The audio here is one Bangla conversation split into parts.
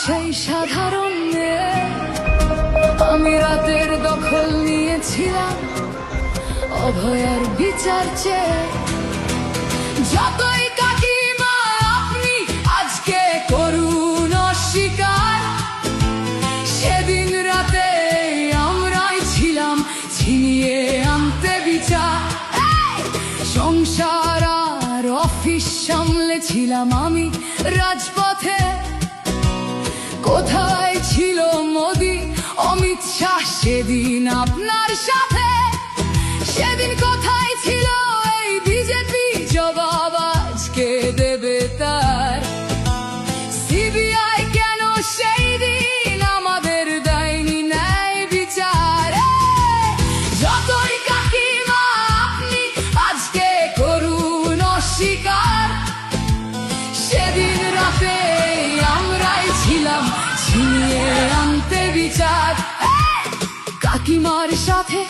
সেই সাধারণ মেয়ে, আমি রাতের দখল নিয়েছিলাম অভয়ার বিচার চেয়ে। যতই কাকিমা আপনি আজকে করুন অস্বীকার, সেদিন রাতে আমরাই ছিলাম ছিনিয়ে আনতে বিচার। সংসার আর অফিস সামলেছিলাম আমি রাজপথে। কোথায় ছিল মোদি অমিত শাহ সেদিন আপনার সাথে? সেদিন কোথায় ছিল এই বিজেপি? জবাব আজকে দেবে তার। সিবিআই কেন সেই দিন আমাদের দেয়নি ন্যায় বিচার? যতই কাকিমা আপনি আজকে করুন অস্বীকার, সেদিন রাতে আমরাই ছিলাম ছিনিয়ে আনতে বিচার। কাকিমার সাথে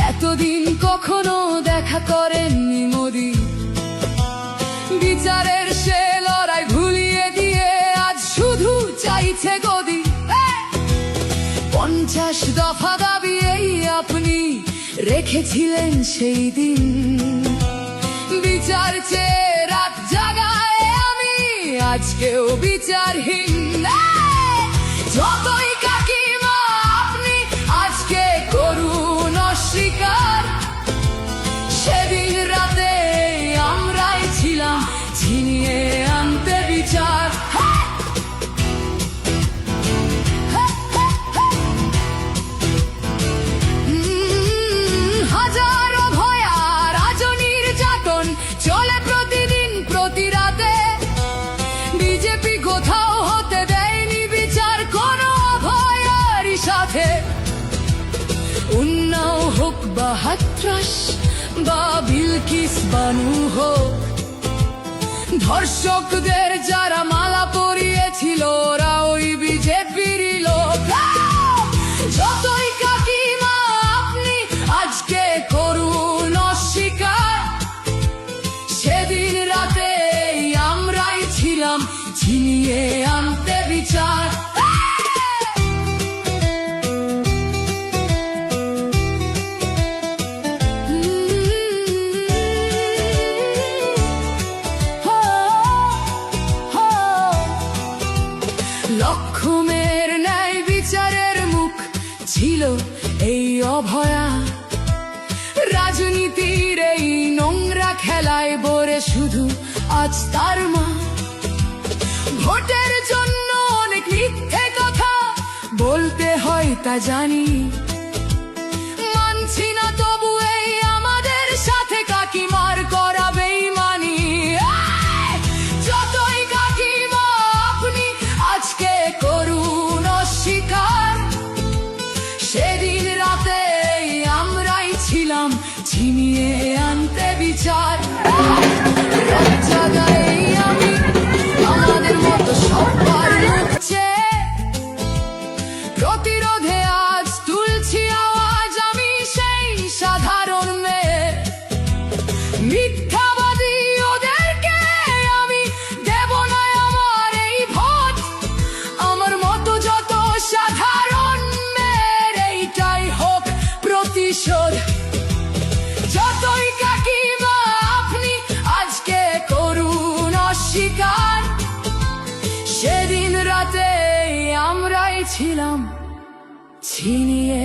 এতদিন কখনো দেখা করেননি মোদি, বিচারের সে লড়াই ভুলিয়ে দিয়ে আজ শুধু চাইছে গদি। 50 দফা দাবি এই আপনি রেখেছিলেন সেই দিন, বিচার চেয়ে রাত জাগায় আমি আজকেও বিচারহীন। যতই কাকিমা আপনি আজকে করুন অস্বীকার, সেদিন রাতে আমরাই ছিলাম ছিনিয়ে আনতে বিচার। হাজারো ভয়া রাজনীর যাতন চলে প্রতিদিন প্রতি রাতে। বিজেপি কোথাও হতে দেয়নি বিচার কোনো অভয়ারই সাথে। উন্নাও হোক বা হাতরাস বা বিলকিস বানু হোক, ধর্ষকদের যারা মালা পরিয়েছিল ওরা ওই বিজেপিরই লোক। যতই কাকিমা আপনি আজকে করুন অস্বীকার, সেদিন রাতে আমরাই ছিলাম ছিনিয়ে আনতে বিচার। লক্ষ্মণের ন্যায় বিচারের মুখ ছিল এই অভয়া। রাজনীতির এই নোংরা খেলায় বরে শুধু আজ তার মা। ভোটের জন্য অনেক মিথ্যে কথা বলতে হয় তা জানি, মানছি না তবু এই আমাদের সাথে কাকিমার করা বেইমানি। যতই কাকিমা আপনি আজকে করুন অস্বীকার, সেদিন রাতে আমরাই ছিলাম ছিনিয়ে আনতে বিচার। জায়গায় আমি আমাদের মতো সবার মুখছে প্রতিরোধে আজ তুলছি আওয়াজ আমি সেই সাধারণ মেয়ে। মিথ্যাবাদী ওদেরকে আমি দেব না আমার এই ভোট। আমার মতো যত সাধারণ মেয়ের এইটাই হোক প্রতিশোধ। যতই কাকিমা আপনি আজকে করুন অস্বীকার, সেদিন রাতে আমরাই ছিলাম ছিনিয়ে